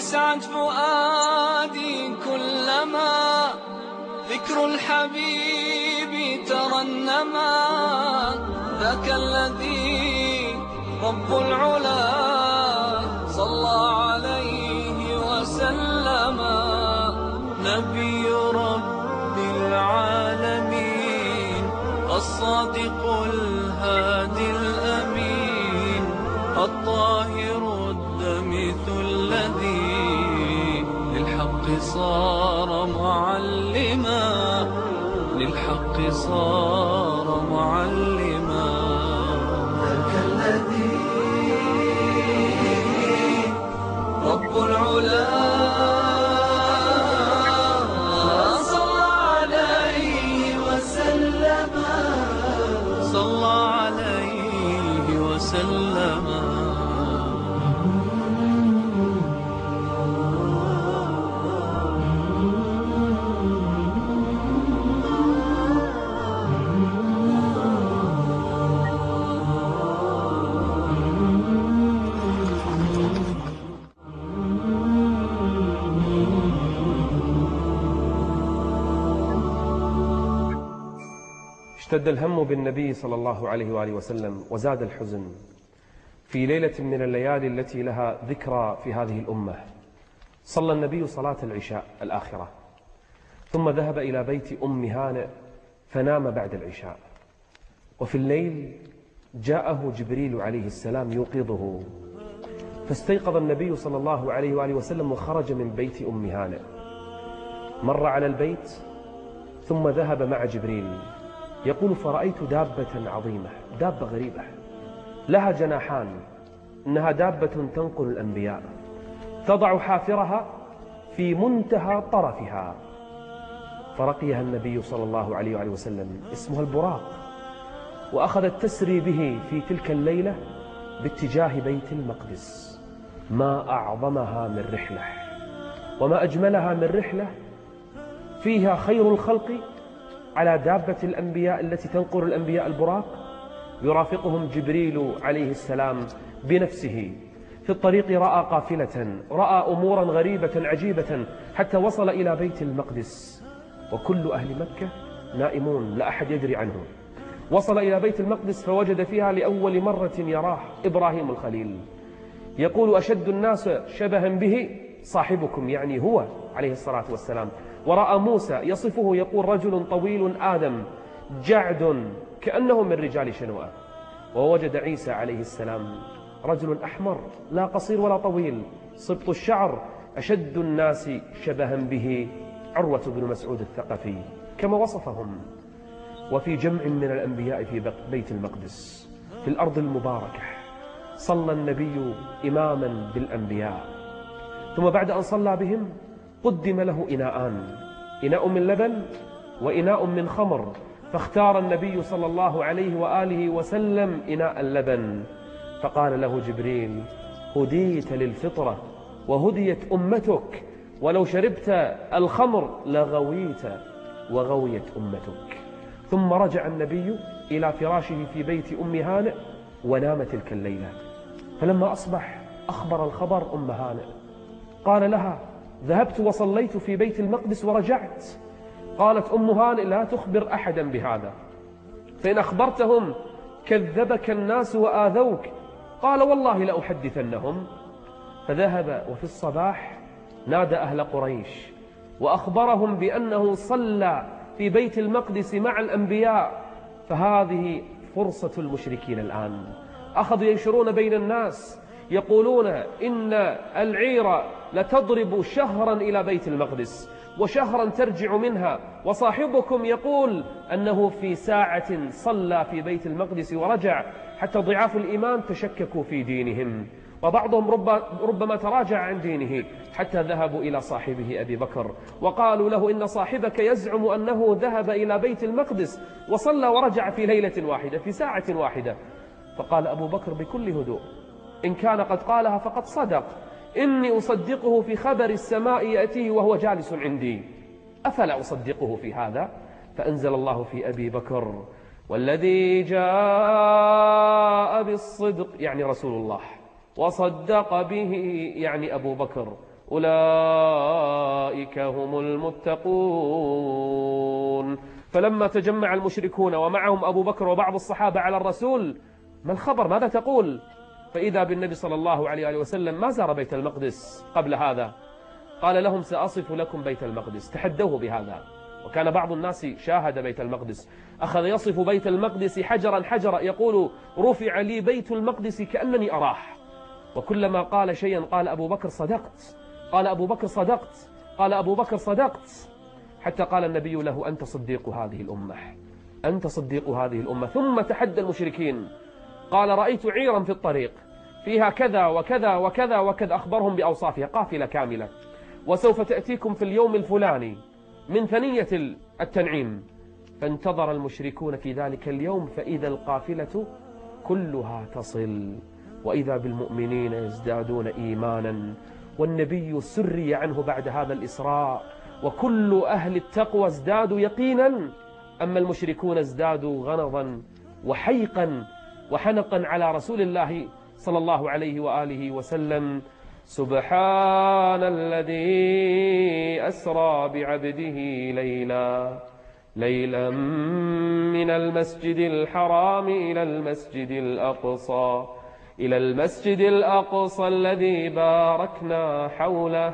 يسعد فؤادي كلما ذكر الحبيب ترنما. ذاك الذي رب العلا صلى عليه وسلم. نبي رب العالمين الصادق الهادي الأمين الطاهر الدمث الذي للحق صار معلما. للحق صار معلما. ذاك الذي رب العلا صلى عليه وسلم. صلى عليه وسلم. اشتد الهم بالنبي صلى الله عليه وآله وسلم وزاد الحزن في ليلة من الليالي التي لها ذكرى في هذه الأمة. صلى النبي صلاة العشاء الآخرة ثم ذهب إلى بيت أم هانئ فنام بعد العشاء. وفي الليل جاءه جبريل عليه السلام يوقظه، فاستيقظ النبي صلى الله عليه وآله وسلم وخرج من بيت أم هانئ. مر على البيت ثم ذهب مع جبريل. يقول فرأيت دابة عظيمة، دابة غريبة لها جناحان، إنها دابة تنقل الأنبياء، تضع حافرها في منتهى طرفها. فرقيها النبي صلى الله عليه وآله وسلم، اسمها البراق، وأخذت تسري به في تلك الليلة باتجاه بيت المقدس. ما أعظمها من رحلة وما أجملها من رحلة فيها خير الخلق على دابة الأنبياء التي تنقل الأنبياء البراق. يرافقهم جبريل عليه السلام بنفسه. في الطريق رأى قافلة، رأى أمورا غريبة عجيبة حتى وصل إلى بيت المقدس، وكل أهل مكة نائمون لا أحد يدري عنه. وصل إلى بيت المقدس فوجد فيها لأول مرة يراه إبراهيم الخليل. يقول أشد الناس شبها به صاحبكم، يعني هو عليه الصلاة والسلام. ورأى موسى يصفه يقول رجل طويل آدم جعد كأنه من رجال شنوءة. ووجد عيسى عليه السلام رجل أحمر لا قصير ولا طويل صبط الشعر. أشد الناس شبها به عروة بن مسعود الثقفي كما وصفهم. وفي جمع من الأنبياء في بيت المقدس في الأرض المباركة صلى النبي إماما بالأنبياء. ثم بعد أن صلى بهم قدم له إناءان، إناء من لبن وإناء من خمر، فاختار النبي صلى الله عليه وآله وسلم إناء اللبن. فقال له جبريل هديت للفطرة وهديت أمتك، ولو شربت الخمر لغويت وغويت أمتك. ثم رجع النبي إلى فراشه في بيت أم هانئ ونام تلك الليلة. فلما أصبح أخبر الخبر أم هانئ، قال لها ذهبت وصليت في بيت المقدس ورجعت. قالت أم هانئ لا تخبر أحدا بهذا، فإن أخبرتهم كذبك الناس وآذوك. قال والله لأحدثنهم. فذهب وفي الصباح نادى أهل قريش وأخبرهم بأنه صلى في بيت المقدس مع الأنبياء. فهذه فرصة المشركين الآن. أخذوا ينشرون بين الناس يقولون إن العير لتضرب شهرا إلى بيت المقدس وشهرا ترجع منها، وصاحبكم يقول أنه في ساعة صلى في بيت المقدس ورجع، حتى ضعاف الإيمان تشككوا في دينهم، وبعضهم ربما تراجع عن دينه حتى ذهبوا إلى صاحبه أبي بكر وقالوا له إن صاحبك يزعم أنه ذهب إلى بيت المقدس وصلى ورجع في ليلة واحدة في ساعة واحدة. فقال أبو بكر بكل هدوء إن كان قد قالها فقد صدق، إني أصدقه في خبر السماء يأتيه وهو جالس عندي، أفلا أصدقه في هذا؟ فأنزل الله في أبي بكر والذي جاء بالصدق يعني رسول الله وصدق به يعني أبو بكر أولئك هم المتقون. فلما تجمع المشركون ومعهم أبو بكر وبعض الصحابة على الرسول: ما الخبر؟ ماذا تقول؟ فإذا بالنبي صلى الله عليه وسلم ما زار بيت المقدس قبل هذا. قال لهم: سأصف لكم بيت المقدس. تحدوه بهذا، وكان بعض الناس شاهد بيت المقدس، أخذ يصف بيت المقدس حجرا حجرا، يقول: رفع لي بيت المقدس كأنني أراه. وكلما قال شيئا قال أبو بكر: صدقت، قال أبو بكر: صدقت، قال أبو بكر: صدقت، حتى قال النبي له: أنت صديق هذه الأمة، أنت صديق هذه الأمة. ثم تحدى المشركين، قال: رأيت عيرا في الطريق فيها كذا وكذا وكذا وكذا، أخبرهم بأوصافها، قافلة كاملة، وسوف تأتيكم في اليوم الفلاني من ثنية التنعيم. فانتظر المشركون في ذلك اليوم، فإذا القافلة كلها تصل، وإذا بالمؤمنين يزدادون إيمانا، والنبي سري عنه بعد هذا الإسراء، وكل أهل التقوى ازدادوا يقينا، أما المشركون ازدادوا غنظا وحيقا وحنقا على رسول الله صلى الله عليه وآله وسلم. سبحان الذي أسرى بعبده ليلا من المسجد الحرام إلى المسجد الأقصى الذي باركنا حوله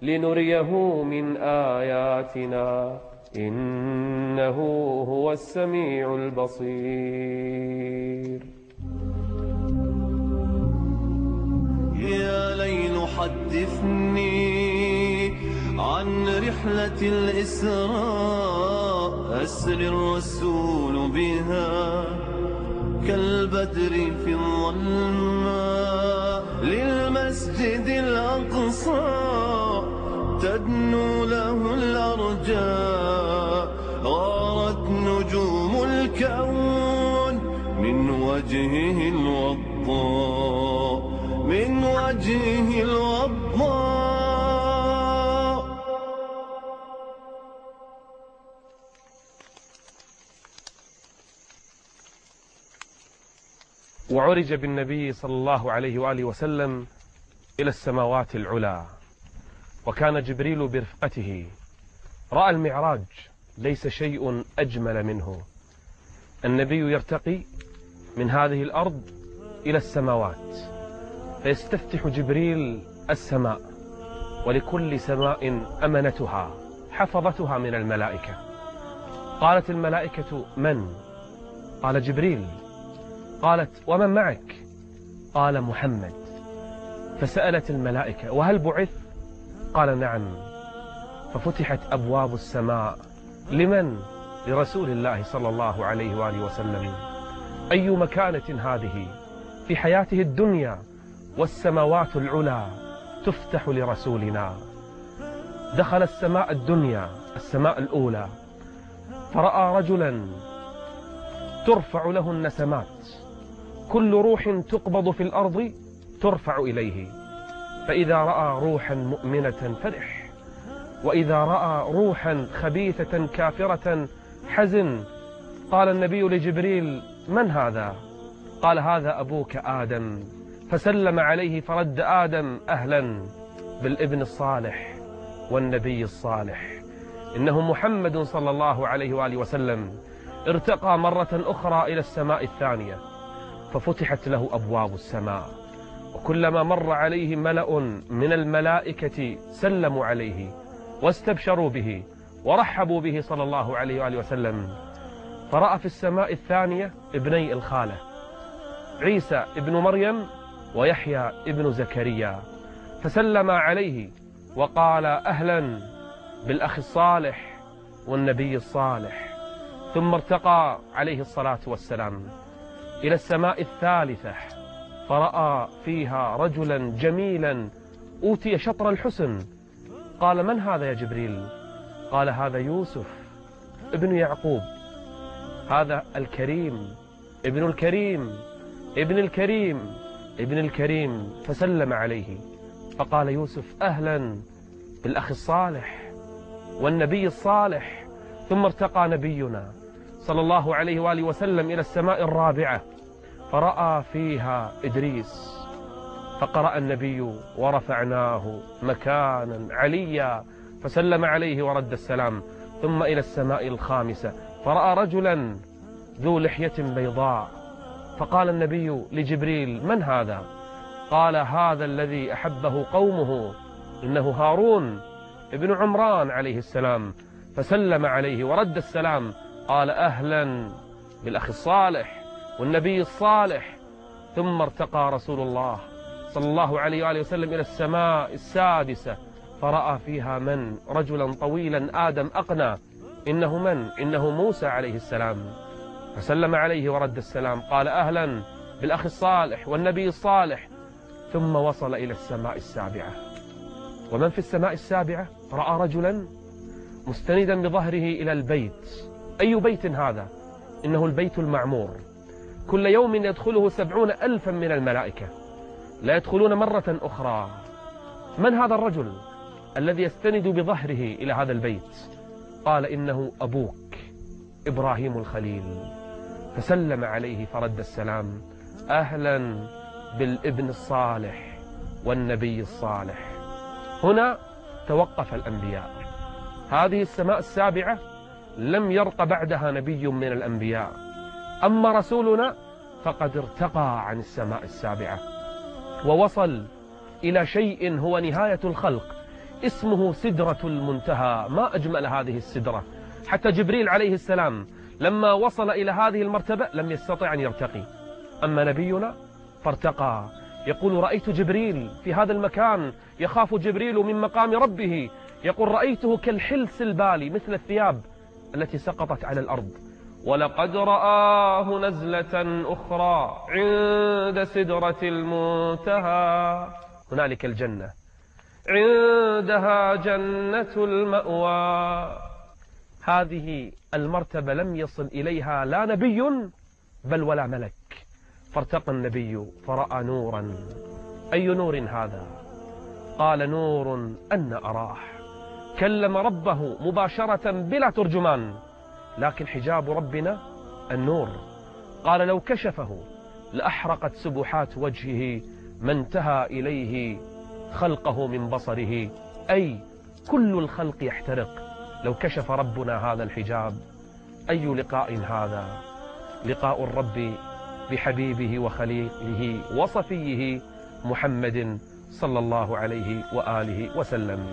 لنريه من آياتنا إنه هو السميع البصير. يا ليل حدثني عن رحلة الإسراء، أسري الرسول بها كالبدر في الظلماء للمسجد الأقصى، تدنو له الأرجاء، غارت نجوم الكون من وجهه الوضاء، من وجهه الوضاء. وعرج بالنبي صلى الله عليه وآله وسلم إلى السماوات العلى، وكان جبريل برفقته. رأى المعراج، ليس شيء أجمل منه. النبي يرتقي من هذه الأرض إلى السماوات، فيستفتح جبريل السماء، ولكل سماء أمنتها حفظتها من الملائكة. قالت الملائكة: من؟ قال: جبريل. قالت: ومن معك؟ قال: محمد. فسألت الملائكة: وهل بعث؟ قال: نعم. ففتحت أبواب السماء. لمن؟ لرسول الله صلى الله عليه وآله وسلم. أي مكانة هذه في حياته الدنيا، والسماوات العلى تفتح لرسولنا. دخل السماء الدنيا، السماء الأولى، فرأى رجلا ترفع له النسمات، كل روح تقبض في الأرض ترفع إليه، فإذا رأى روحا مؤمنة فرح، وإذا رأى روحا خبيثة كافرة حزن. قال النبي لجبريل: من هذا؟ قال: هذا أبوك آدم. فسلم عليه، فرد آدم: أهلا بالابن الصالح والنبي الصالح، إنه محمد صلى الله عليه وآله وسلم. ارتقى مرة أخرى إلى السماء الثانية، ففتحت له أبواب السماء، وكلما مر عليه ملأ من الملائكة سلموا عليه واستبشروا به ورحبوا به صلى الله عليه وآله وسلم. فرأى في السماء الثانية ابني الخالة، عيسى ابن مريم ويحيى ابن زكريا، فسلم عليه وقال: أهلا بالأخ الصالح والنبي الصالح. ثم ارتقى عليه الصلاة والسلام إلى السماء الثالثة، فرأى فيها رجلا جميلا أوتي شطر الحسن. قال: من هذا يا جبريل؟ قال: هذا يوسف ابن يعقوب، هذا الكريم ابن الكريم ابن الكريم ابن الكريم. فسلم عليه فقال يوسف: أهلا بالأخ الصالح والنبي الصالح. ثم ارتقى نبينا صلى الله عليه وآله وسلم إلى السماء الرابعة، فرأى فيها إدريس فقرأ النبي ورفعناه مكانا عليا، فسلم عليه ورد السلام، ثم إلى السماء الخامسة فرأى رجلا ذو لحية بيضاء، فقال النبي لجبريل: من هذا؟ قال: هذا الذي أحبه قومه، إنه هارون ابن عمران عليه السلام. فسلم عليه ورد السلام، قال: أهلا بالأخ الصالح والنبي الصالح. ثم ارتقى رسول الله صلى الله عليه وآله وسلم إلى السماء السادسة، فرأى فيها من؟ رجلا طويلا آدم أقنى. إنه من؟ إنه موسى عليه السلام. فسلم عليه ورد السلام، قال: أهلا بالأخ الصالح والنبي الصالح. ثم وصل إلى السماء السابعة. ومن في السماء السابعة؟ رأى رجلا مستندا بظهره إلى البيت. أي بيت هذا؟ إنه البيت المعمور. كل يوم يدخله 70,000 من الملائكة، لا يدخلون مرة أخرى. من هذا الرجل الذي يستند بظهره إلى هذا البيت؟ قال: إنه أبوك إبراهيم الخليل. فسلم عليه فرد السلام، أهلا بالابن الصالح والنبي الصالح. هنا توقف الأنبياء. هذه السماء السابعة لم يرق بعدها نبي من الأنبياء. أما رسولنا فقد ارتقى عن السماء السابعة ووصل إلى شيء هو نهاية الخلق، اسمه سدرة المنتهى. ما أجمل هذه السدرة، حتى جبريل عليه السلام لما وصل إلى هذه المرتبة لم يستطع أن يرتقي. أما نبينا فارتقى. يقول: رأيت جبريل في هذا المكان، يخاف جبريل من مقام ربه. يقول: رأيته كالحلس البالي، مثل الثياب التي سقطت على الأرض. ولقد رآه نزلة أخرى عند سدرة المنتهى، هنالك الجنة، عندها جنة المأوى. هذه المرتبة لم يصل إليها لا نبي بل ولا ملك. فارتقى النبي فرأى نورا. أي نور هذا؟ قال: نور أن أراه. كلم ربه مباشرة بلا ترجمان، لكن حجاب ربنا النور. قال: لو كشفه لأحرقت سبحات وجهه ما انتهى إليه خلقه من بصره، أي كل الخلق يحترق لو كشف ربنا هذا الحجاب. أي لقاء هذا؟ لقاء الرب بحبيبه وخليله وصفيه محمد صلى الله عليه وآله وسلم.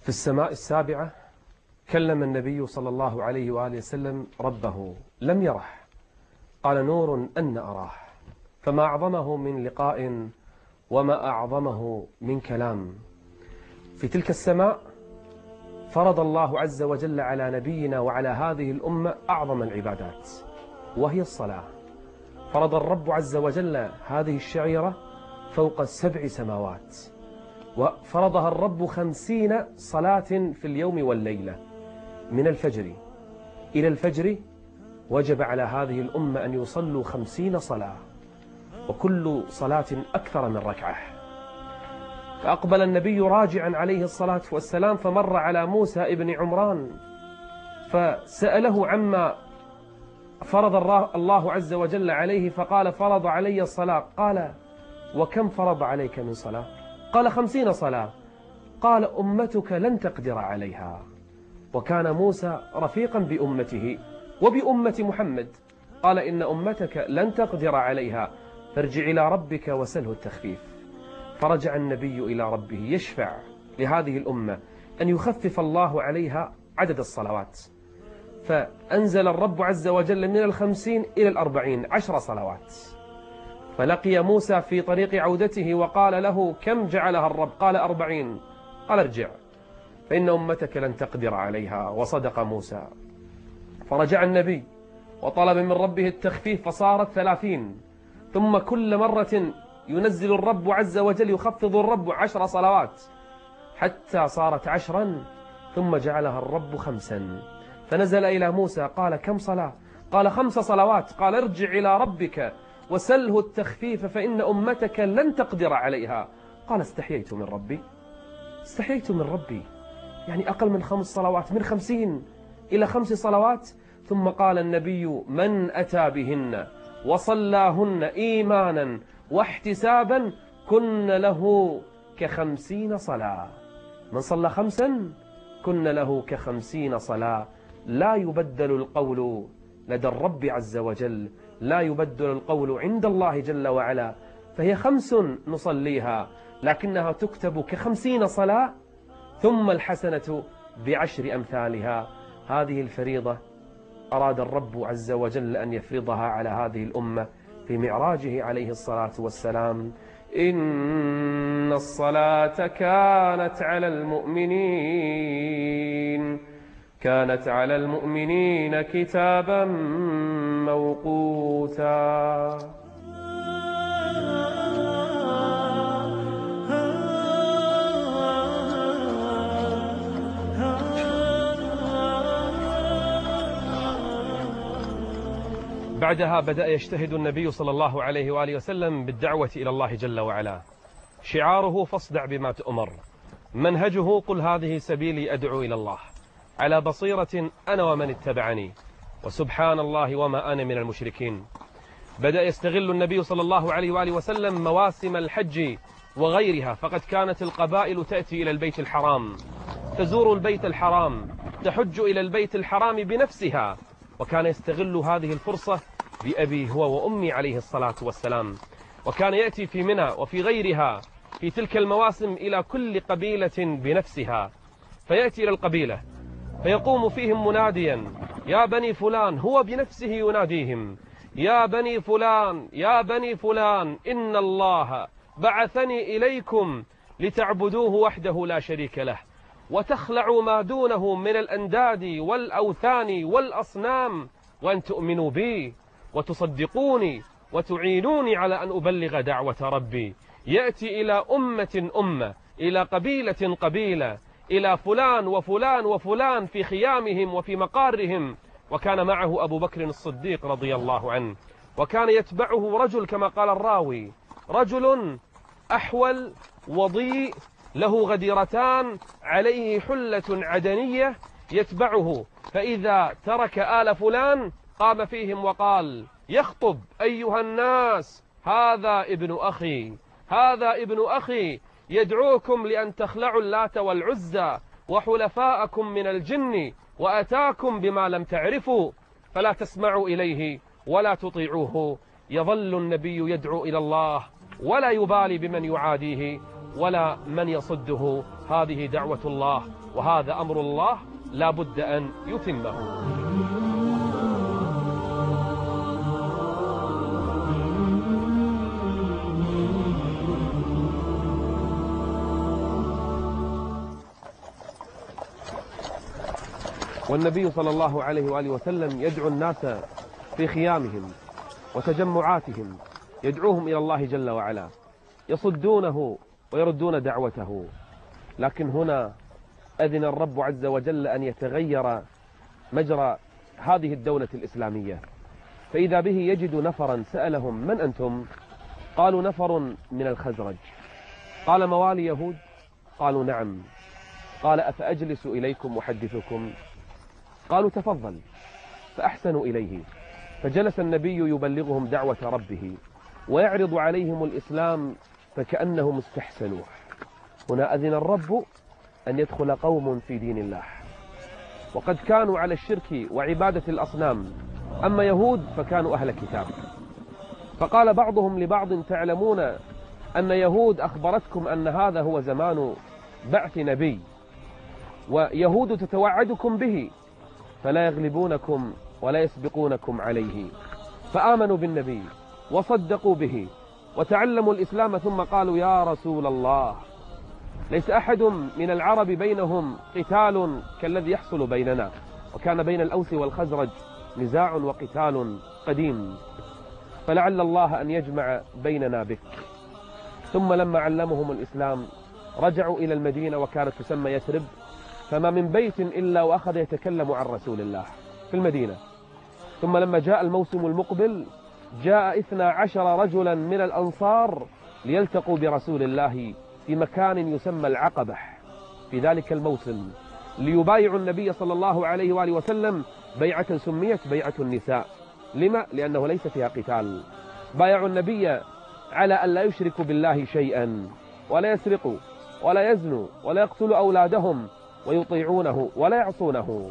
في السماء السابعة كلم النبي صلى الله عليه وآله وسلم ربه، لم يره. قال: نور أن أراه. فما أعظمه من لقاء وما أعظمه من كلام. في تلك السماء فرض الله عز وجل على نبينا وعلى هذه الأمة أعظم العبادات، وهي الصلاة. فرض الرب عز وجل هذه الشعيرة فوق 7 سماوات، وفرضها الرب 50 صلاة في اليوم والليلة. من الفجر إلى الفجر وجب على هذه الأمة أن يصلوا 50 صلاة، وكل صلاة أكثر من ركعة. فأقبل النبي راجعا عليه الصلاة والسلام، فمر على موسى ابن عمران فسأله عما فرض الله عز وجل عليه، فقال: فرض علي الصلاة. قال: وكم فرض عليك من صلاة؟ قال: 50 صلاة. قال: أمتك لن تقدر عليها. وكان موسى رفيقا بأمته وبأمة محمد. قال: إن أمتك لن تقدر عليها، فارجع إلى ربك وسله التخفيف. فرجع النبي إلى ربه يشفع لهذه الأمة أن يخفف الله عليها عدد الصلوات، فأنزل الرب عز وجل من 50 إلى 40 10 صلوات. فلقي موسى في طريق عودته وقال له: كم جعلها الرب؟ قال: 40. قال: ارجع. فإن أمتك لن تقدر عليها. وصدق موسى. فرجع النبي وطلب من ربه التخفيف فصارت 30. ثم كل مرة ينزل الرب عز وجل يخفض الرب 10 صلوات حتى صارت 10. ثم جعلها الرب 5. فنزل إلى موسى قال: كم صلاة؟ قال: 5 صلوات. قال: ارجع إلى ربك وسله التخفيف فإن أمتك لن تقدر عليها. قال: استحييت من ربي، استحييت من ربي. يعني أقل من 5 صلوات، من 50 إلى 5 صلوات. ثم قال النبي: من أتى بهن وصلاهن إيمانا واحتسابا كن له ك50 صلاة. من صلى 5 كن له ك50 صلاة. لا يبدل القول لدى الرب عز وجل، لا يبدل القول عند الله جل وعلا. فهي 5 نصليها لكنها تكتب ك50 صلاة، ثم الحسنة ب10 أمثالها. هذه الفريضة أراد الرب عز وجل أن يفرضها على هذه الأمة في معراجه عليه الصلاة والسلام. إن الصلاة كانت على المؤمنين كتابا موقوتا. بعدها بدأ يجتهد النبي صلى الله عليه وآله وسلم بالدعوة إلى الله جل وعلا. شعاره: فاصدع بما تؤمر. منهجه: قل هذه سبيلي أدعو إلى الله على بصيرة أنا ومن اتبعني وسبحان الله وما أنا من المشركين. بدأ يستغل النبي صلى الله عليه وآله وسلم مواسم الحج وغيرها، فقد كانت القبائل تأتي إلى البيت الحرام، تزور البيت الحرام، تحج إلى البيت الحرام بنفسها، وكان يستغل هذه الفرصة بأبي هو وأمي عليه الصلاة والسلام. وكان يأتي في منى وفي غيرها في تلك المواسم إلى كل قبيلة بنفسها، فيأتي إلى القبيلة فيقوم فيهم مناديا: يا بني فلان. هو بنفسه يناديهم: يا بني فلان، يا بني فلان، إن الله بعثني إليكم لتعبدوه وحده لا شريك له، وتخلعوا ما دونه من الأنداد والأوثان والأصنام، وأن تؤمنوا بي وتصدقوني وتعينوني على أن أبلغ دعوة ربي. يأتي إلى أمة إلى قبيلة قبيلة، إلى فلان وفلان وفلان في خيامهم وفي مقارهم. وكان معه أبو بكر الصديق رضي الله عنه، وكان يتبعه رجل كما قال الراوي: رجل أحول وضيء له غديرتان عليه حلة عدنية يتبعه، فإذا ترك آل فلان قام فيهم وقال يخطب: أيها الناس، هذا ابن أخي، هذا ابن أخي يدعوكم لأن تخلعوا اللات والعزى وحلفاءكم من الجن، وأتاكم بما لم تعرفوا، فلا تسمعوا إليه ولا تطيعوه. يظل النبي يدعو إلى الله ولا يبالي بمن يعاديه ولا من يصده. هذه دعوة الله، وهذا أمر الله لا بد أن يتمه. والنبي صلى الله عليه وآله وسلم يدعو الناس في خيامهم وتجمعاتهم، يدعوهم إلى الله جل وعلا، يصدونه ويردون دعوته. لكن هنا أذن الرب عز وجل أن يتغير مجرى هذه الدولة الإسلامية، فإذا به يجد نفرا سألهم: من أنتم؟ قالوا: نفر من الخزرج. قال: موالي يهود؟ قالوا: نعم. قال: أفأجلس إليكم أحدثكم؟ قالوا: تفضل. فأحسنوا إليه، فجلس النبي يبلغهم دعوة ربه ويعرض عليهم الإسلام فكأنهم استحسنوه. هنا أذن الرب أن يدخل قوم في دين الله، وقد كانوا على الشرك وعبادة الأصنام، أما يهود فكانوا أهل كتاب. فقال بعضهم لبعض: تعلمون أن يهود أخبرتكم أن هذا هو زمان بعث نبي، ويهود تتوعدكم به، فلا يغلبونكم ولا يسبقونكم عليه. فآمنوا بالنبي وصدقوا به وتعلموا الإسلام، ثم قالوا: يا رسول الله، ليس أحد من العرب بينهم قتال كالذي يحصل بيننا، وكان بين الأوس والخزرج نزاع وقتال قديم، فلعل الله أن يجمع بيننا بك. ثم لما علمهم الإسلام رجعوا إلى المدينة، وكانت تسمى يثرب، فما من بيت إلا وأخذ يتكلم عن رسول الله في المدينة. ثم لما جاء الموسم المقبل جاء 12 رجلا من الأنصار ليلتقوا برسول الله في مكان يسمى العقبة في ذلك الموسم، ليبايعوا النبي صلى الله عليه وآله وسلم بيعة سميت بيعة النساء. لما؟ لأنه ليس فيها قتال. بايعوا النبي على أن لا يشركوا بالله شيئا، ولا يسرقوا ولا يزنوا ولا يقتلوا أولادهم، ويطيعونه ولا يعصونه.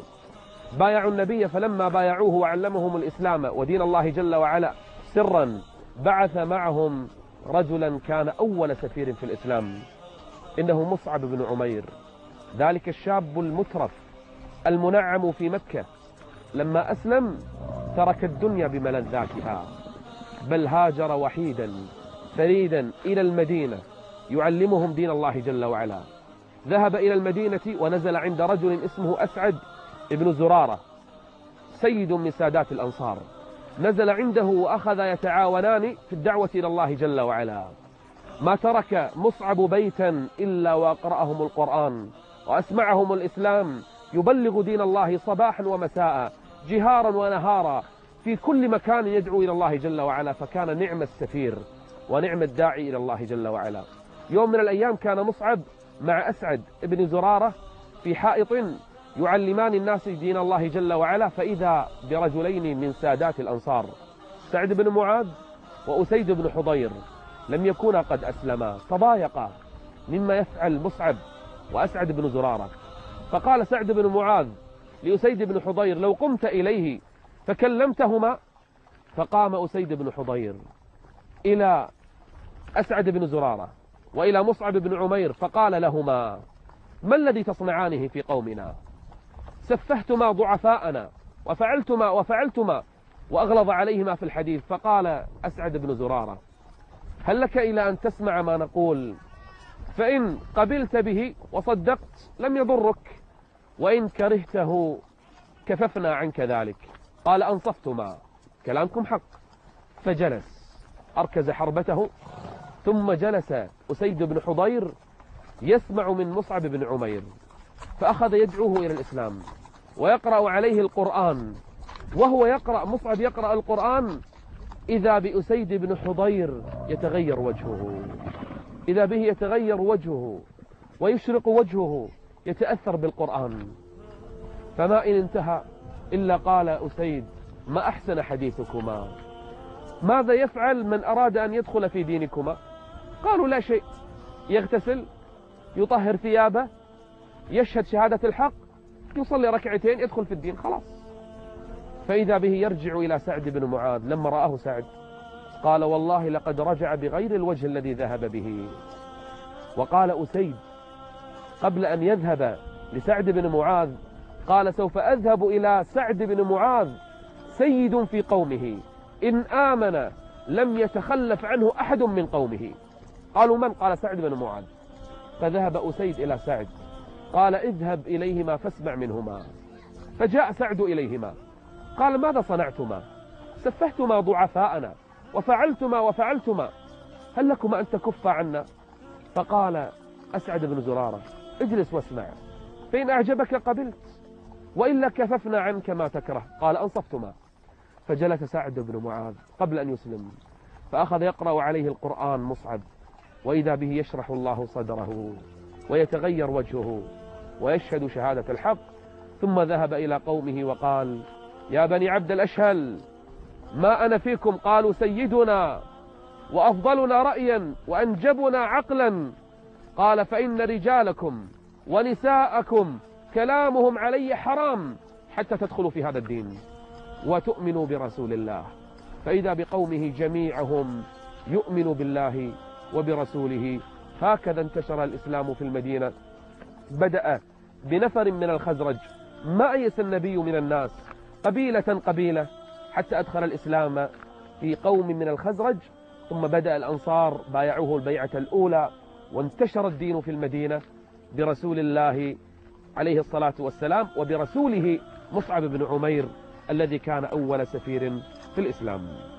بايعوا النبي، فلما بايعوه وعلمهم الإسلام ودين الله جل وعلا سرا، بعث معهم رجلا كان أول سفير في الإسلام، إنه مصعب بن عمير، ذلك الشاب المترف المنعم في مكة. لما أسلم ترك الدنيا بملذاتها، بل هاجر وحيدا فريدا إلى المدينة يعلمهم دين الله جل وعلا. ذهب إلى المدينة ونزل عند رجل اسمه أسعد بن زرارة، سيد من سادات الأنصار. نزل عنده وأخذ يتعاونان في الدعوة إلى الله جل وعلا. ما ترك مصعب بيتا إلا وأقرأهم القرآن وأسمعهم الإسلام، يبلغ دين الله صباحا ومساء، جهارا ونهارا، في كل مكان يدعو إلى الله جل وعلا. فكان نعم السفير ونعم الداعي إلى الله جل وعلا. يوم من الأيام كان مصعب مع أسعد بن زرارة في حائط يعلمان الناس دين الله جل وعلا، فإذا برجلين من سادات الأنصار، سعد بن معاذ وأسيد بن حضير، لم يكونا قد أسلما، تضايقا مما يفعل مصعب وأسعد بن زرارة. فقال سعد بن معاذ لأسيد بن حضير: لو قمت إليه فكلمتهما. فقام أسيد بن حضير إلى أسعد بن زرارة وإلى مصعب بن عمير فقال لهما: ما الذي تصنعانه في قومنا؟ سفهتما ضعفاءنا وفعلتما، وأغلظ عليهما في الحديث. فقال أسعد بن زرارة: هل لك إلى أن تسمع ما نقول؟ فإن قبلت به وصدقت لم يضرك، وإن كرهته كففنا عنك ذلك. قال: أنصفتما، كلامكم حق. فجلس، أركز حربته، ثم جلس أسيد بن حضير يسمع من مصعب بن عمير، فأخذ يدعوه إلى الإسلام ويقرأ عليه القرآن. وهو يقرأ، مصعب يقرأ القرآن، إذا بأسيد بن حضير يتغير وجهه، إذا به يتغير وجهه ويشرق وجهه، يتأثر بالقرآن. فما إن انتهى إلا قال أسيد: ما أحسن حديثكما، ماذا يفعل من أراد أن يدخل في دينكما؟ قالوا: لا شيء، يغتسل، يطهر ثيابه، يشهد شهادة الحق، يصلي ركعتين، يدخل في الدين، خلاص. فإذا به يرجع إلى سعد بن معاذ. لما رآه سعد قال: والله لقد رجع بغير الوجه الذي ذهب به. وقال أسيد قبل أن يذهب لسعد بن معاذ، قال: سوف أذهب إلى سعد بن معاذ، سيد في قومه، إن آمن لم يتخلف عنه أحد من قومه. قالوا: من؟ قال: سعد بن معاذ. فذهب أسيد إلى سعد، قال: اذهب إليهما فاسمع منهما. فجاء سعد إليهما قال: ماذا صنعتما؟ سفهتما ضعفاءنا وفعلتما، هل لكما أن تكفا عنا؟ فقال أسعد بن زرارة: اجلس واسمع، فإن أعجبك قبلت، وإلا كففنا عنك ما تكره. قال: أنصفتما. فجلس سعد بن معاذ قبل أن يسلم، فأخذ يقرأ عليه القرآن مصعب، وإذا به يشرح الله صدره ويتغير وجهه ويشهد شهادة الحق. ثم ذهب إلى قومه وقال: يا بني عبد الأشهل، ما أنا فيكم؟ قالوا: سيدنا وأفضلنا رأيا وأنجبنا عقلا. قال: فإن رجالكم ونساءكم كلامهم علي حرام حتى تدخلوا في هذا الدين وتؤمنوا برسول الله. فإذا بقومه جميعهم يؤمن بالله وبرسوله. هكذا انتشر الإسلام في المدينة. بدأ بنفر من الخزرج، ما أيس النبي من الناس قبيلة قبيلة حتى أدخل الإسلام في قوم من الخزرج. ثم بدأ الأنصار، بايعوه البيعة الأولى وانتشر الدين في المدينة برسول الله عليه الصلاة والسلام وبرسوله مصعب بن عمير الذي كان أول سفير في الإسلام.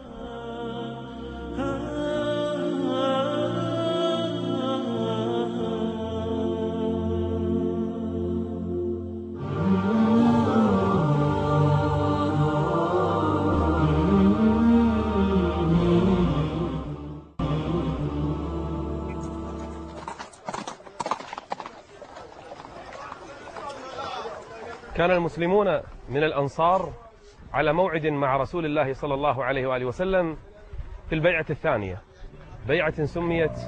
كان المسلمون من الأنصار على موعد مع رسول الله صلى الله عليه وآله وسلم في البيعة الثانية، بيعة سميت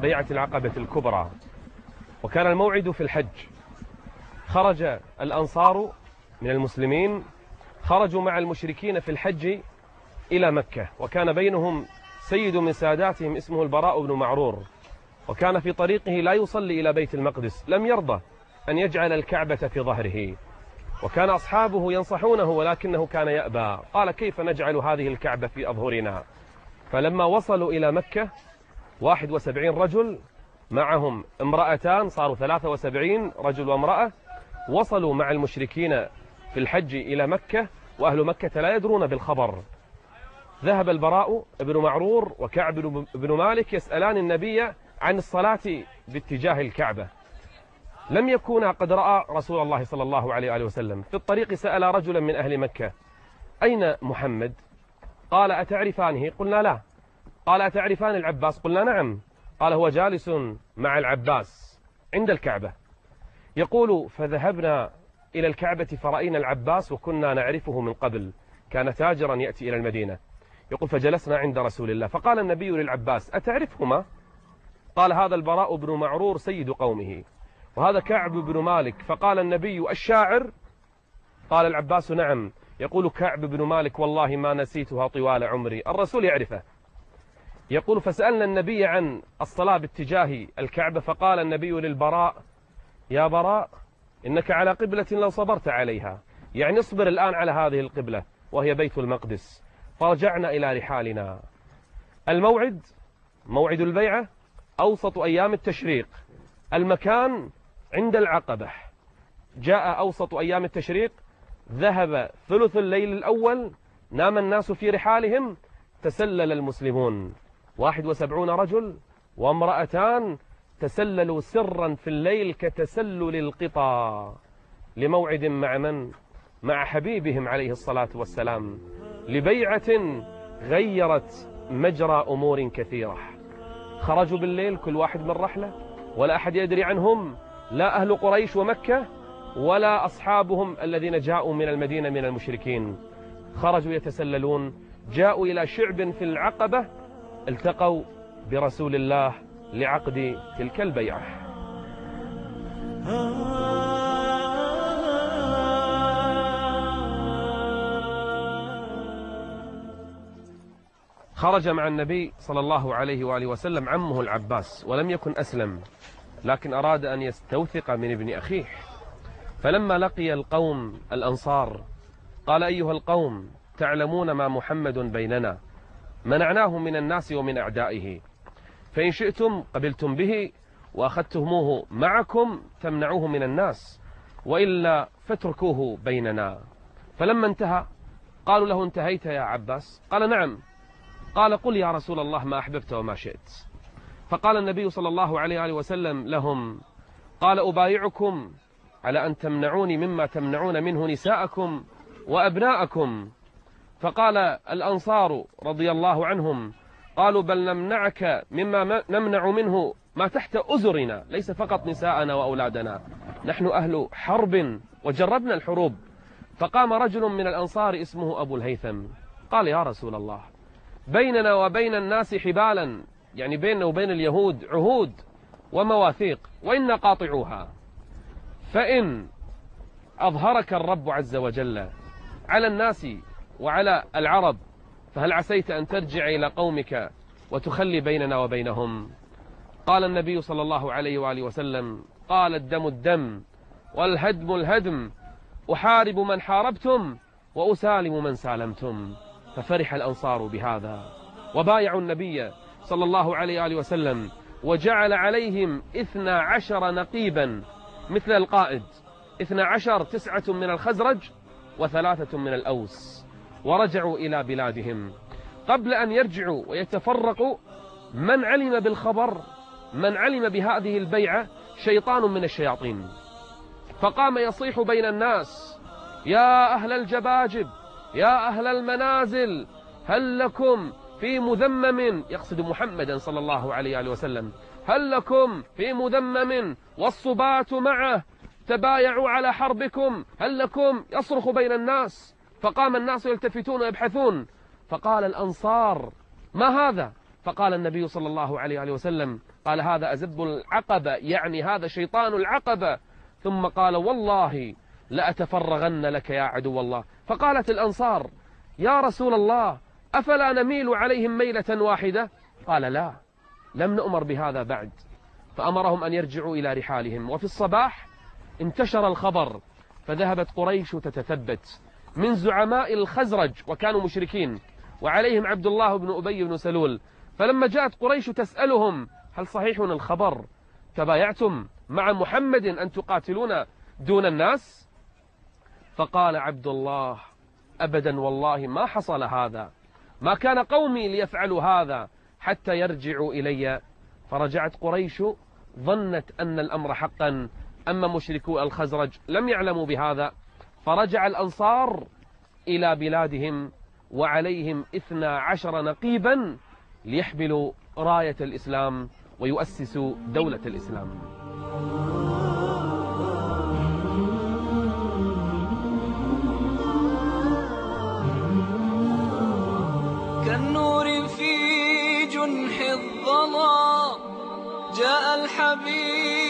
بيعة العقبة الكبرى، وكان الموعد في الحج. خرج الأنصار من المسلمين، خرجوا مع المشركين في الحج إلى مكة، وكان بينهم سيد من ساداتهم اسمه البراء بن معرور، وكان في طريقه لا يصلي إلى بيت المقدس، لم يرضى أن يجعل الكعبة في ظهره، وكان أصحابه ينصحونه ولكنه كان يأبى، قال كيف نجعل هذه الكعبة في أظهرنا؟ فلما وصلوا إلى مكة 71 رجل معهم امرأتان، صاروا 73 رجل وامرأة، وصلوا مع المشركين في الحج إلى مكة، وأهل مكة لا يدرون بالخبر. ذهب البراء بن معرور وكعب بن مالك يسألان النبي عن الصلاة باتجاه الكعبة، لم يكونا قد رأى رسول الله صلى الله عليه وآله وسلم. في الطريق سأل رجلا من أهل مكة أين محمد؟ قال أتعرفانه؟ قلنا لا. قال أتعرفان العباس؟ قلنا نعم. قال هو جالس مع العباس عند الكعبة. يقول فذهبنا إلى الكعبة فرأينا العباس وكنا نعرفه من قبل، كان تاجرا يأتي إلى المدينة. يقول فجلسنا عند رسول الله فقال النبي للعباس أتعرفهما؟ قال هذا البراء بن معرور سيد قومه، وهذا كعب بن مالك. فقال النبي الشاعر؟ قال العباس نعم. يقول كعب بن مالك والله ما نسيتها طوال عمري، الرسول يعرفه. يقول فسألنا النبي عن الصلاة باتجاه الكعبة، فقال النبي للبراء يا براء إنك على قبلة لو صبرت عليها، يعني اصبر الآن على هذه القبلة وهي بيت المقدس. فرجعنا إلى رحالنا. الموعد موعد البيعة أوسط أيام التشريق، المكان عند العقبة. جاء أوسط أيام التشريق، ذهب ثلث الليل الأول، نام الناس في رحالهم، تسلل المسلمون 71 رجل وامرأتان، تسللوا سرا في الليل كتسلل القطى لموعد مع من؟ مع حبيبهم عليه الصلاة والسلام، لبيعة غيرت مجرى أمور كثيرة. خرجوا بالليل كل واحد من رحلة، ولا أحد يدري عنهم، لا أهل قريش ومكة ولا أصحابهم الذين جاءوا من المدينة من المشركين. خرجوا يتسللون، جاءوا إلى شعب في العقبة، التقوا برسول الله لعقد تلك البيعة. خرج مع النبي صلى الله عليه وآله وسلم عمه العباس، ولم يكن أسلم، لكن أراد أن يستوثق من ابن أخيه. فلما لقي القوم الأنصار قال أيها القوم تعلمون ما محمد بيننا، منعناه من الناس ومن أعدائه، فإن شئتم قبلتم به وأخذتموه معكم تمنعوه من الناس، وإلا فاتركوه بيننا. فلما انتهى قالوا له انتهيت يا عباس؟ قال نعم. قال قل يا رسول الله ما أحببت وما شئت. فقال النبي صلى الله عليه وآله وسلم لهم قال أبايعكم على أن تمنعوني مما تمنعون منه نساءكم وأبناءكم. فقال الأنصار رضي الله عنهم قالوا بل نمنعك مما نمنع منه ما تحت أزرنا، ليس فقط نساءنا وأولادنا، نحن أهل حرب وجربنا الحروب. فقام رجل من الأنصار اسمه أبو الهيثم قال يا رسول الله بيننا وبين الناس حبالا، يعني بيننا وبين اليهود عهود ومواثيق، وإنا قاطعوها، فإن أظهرك الرب عز وجل على الناس وعلى العرب فهل عسيت أن ترجع إلى قومك وتخلي بيننا وبينهم؟ قال النبي صلى الله عليه وآله وسلم قال الدم الدم والهدم الهدم، أحارب من حاربتم وأسالم من سالمتم. ففرح الأنصار بهذا وبايعوا النبي صلى الله عليه وآله وسلم وجعل عليهم 12 نقيبا مثل القائد، 12 9 من الخزرج و3 من الأوس، ورجعوا إلى بلادهم. قبل أن يرجعوا ويتفرقوا من علم بالخبر، من علم بهذه البيعة شيطان من الشياطين، فقام يصيح بين الناس: يا أهل الجباجب، يا أهل المنازل، هل لكم في مذمم، يقصد محمدا صلى الله عليه وسلم، هل لكم في مذمم والصبات معه تبايعوا على حربكم، هل لكم، يصرخ بين الناس. فقام الناس يلتفتون ويبحثون، فقال الأنصار: ما هذا؟ فقال النبي صلى الله عليه وسلم: قال هذا أزب العقبة، يعني هذا شيطان العقبة. ثم قال: والله لأتفرغن لك يا عدو الله. فقالت الأنصار: يا رسول الله أفلا نميل عليهم ميلة واحدة؟ قال: لا، لم نؤمر بهذا بعد. فأمرهم أن يرجعوا إلى رحالهم. وفي الصباح انتشر الخبر، فذهبت قريش تتثبت من زعماء الخزرج، وكانوا مشركين، وعليهم عبد الله بن أبي بن سلول. فلما جاءت قريش تسألهم: هل صحيح الخبر؟ تبايعتم مع محمد أن تقاتلون دون الناس؟ فقال عبد الله: أبدا والله ما حصل هذا، ما كان قومي ليفعلوا هذا حتى يرجعوا إلي. فرجعت قريش ظنت أن الأمر حقا، أما مشركو الخزرج لم يعلموا بهذا. فرجع الأنصار إلى بلادهم وعليهم 12 نقيبا ليحملوا راية الإسلام ويؤسسوا دولة الإسلام. كالنور في جنح الظلام جاء الحبيب